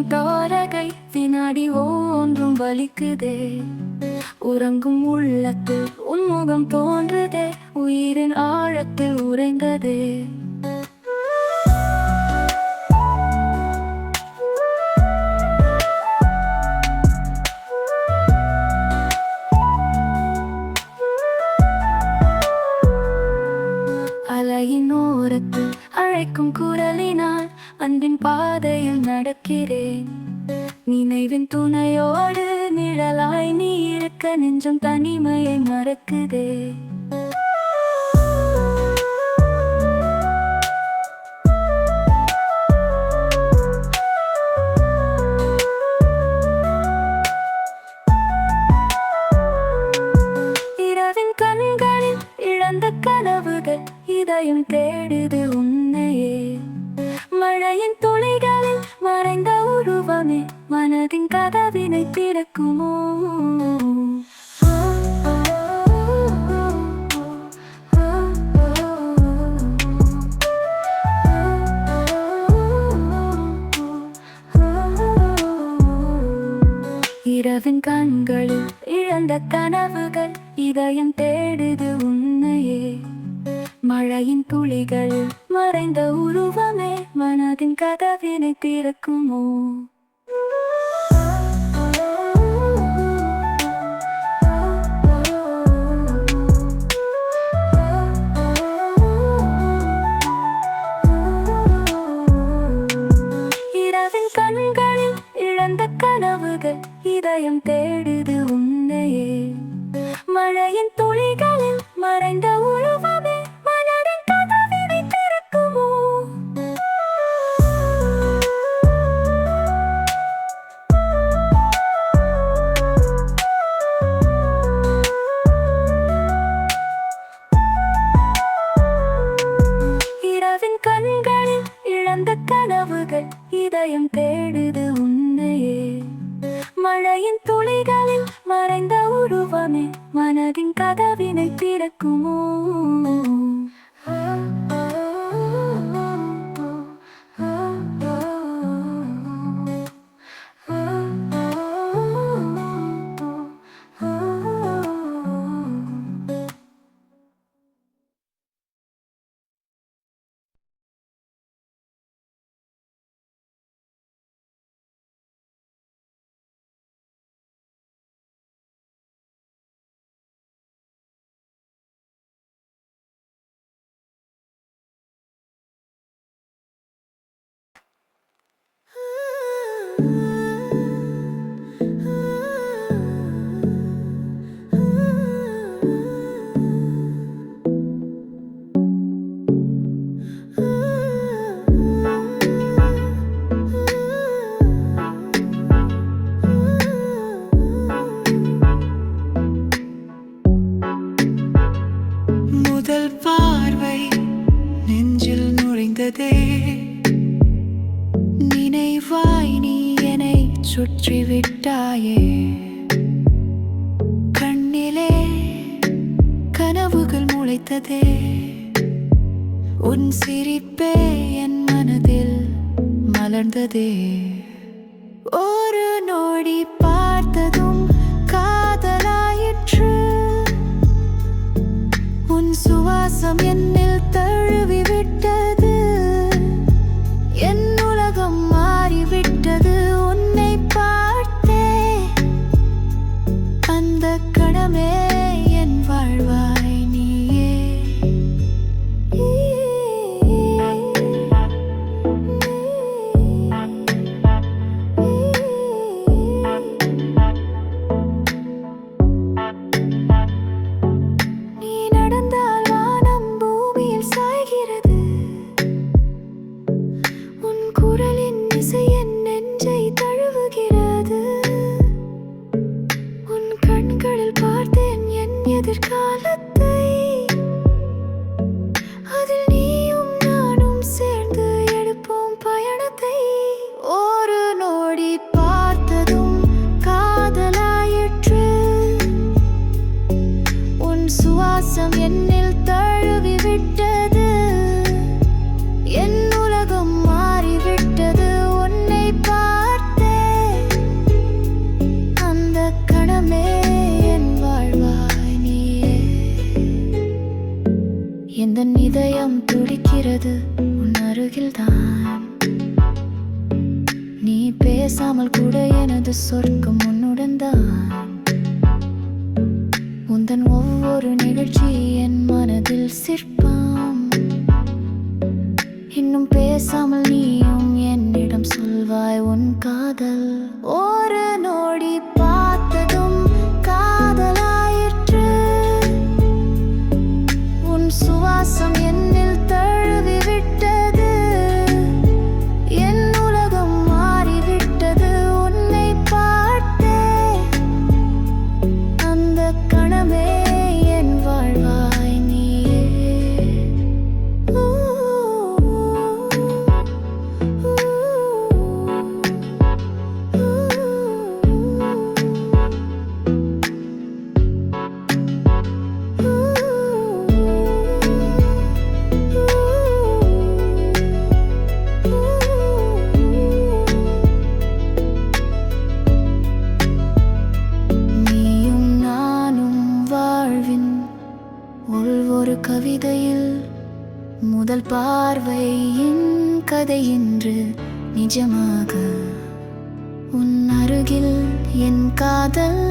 வீசும் தாரகை வினாடி ஒன்றும் வலிக்குதே. உறங்கும் உள்ளத்தில் உன்முகம் தோன்றுதே, உயிரின் ஆழத்தில் உறைந்ததே. அலையின் ஓரத்தில் அழைக்கும் குரலினால் அன்பின் பாதையில் நடக்கிறேன். நினைவின் துணையோடு நிழலாய் நீ இருக்க நெஞ்சம் தனிமையை மறக்குதே. இரவின் கண்களில் இழந்த கனவுகள் இதயம் தேடுது உன்னையே. மழையின் துளிகளில் மறைந்த உருவமே மனதின் கதவினை திறக்குமோ. இரவின் கண்களில் இழந்த கனவுகள் இதயம் தேடுது உன்னையே. மழையின் துளிகள் மறைந்த உருவமே மனதின் கதவினை திறக்குமோ. இரவின் கண்களில் இழந்த கனவுகள் இதயம் தேடுது உன்னையே. மழையின் துளிகளில் மறைந்த உருவமே மனதின் கதவினை திறக்குமோ. இரவின் கண்களில் இழந்த கனவுகள் இதயம் தேடுது உன்னையே. மழையின் துளிகளில் மறைந்த உருவமே மனதின் கதவினை திறக்குமோ. முதல் பார்வை நெஞ்சில் நுழைந்ததே. நினைவாய் நீ என்னை சுற்றி விட்டாயே. கண்ணிலே கனவுகள் முளைத்ததே. உன் சிரிப்பே என் மனதில் மலர்ந்ததே. ஒரு நொடி பார்த்ததும் காதலாயிற்று. உன் சுவாசம் என்னில் தழுவி விட்டது. என் உலகம் மாறிவிட்டது உன்னை பார்த்தே. அந்த கணமே என் வாழ்வாய் நீயே. நீ நடந்தால் வானம் பூமி பேசாமல் கூட எனது சொர்க்கம் உன்னுடன் தான். உந்தன் ஒவ்வொரு நிகழ்ச்சி என் மனதில் சிற்பம். இன்னும் பேசாமல் நீயும் என்னிடம் சொல்வாய் உன் காதல். ஒரு நொடி பார்த்ததும் காதலாயிற்று. உன் சுவாசம் என்னில் தழுவி விட்டது. என் உலகம் மாறிவிட்டது உன்னை பார்த்தே. அந்த கணமே என் வாழ்வாய் நீயே. நீயும் நானும் வாழ்வின் ஒவ்வொரு கவிதையில் முதல் பார்வையின் கதை இன்று நிஜமாக. உன் அருகில் என் காதல்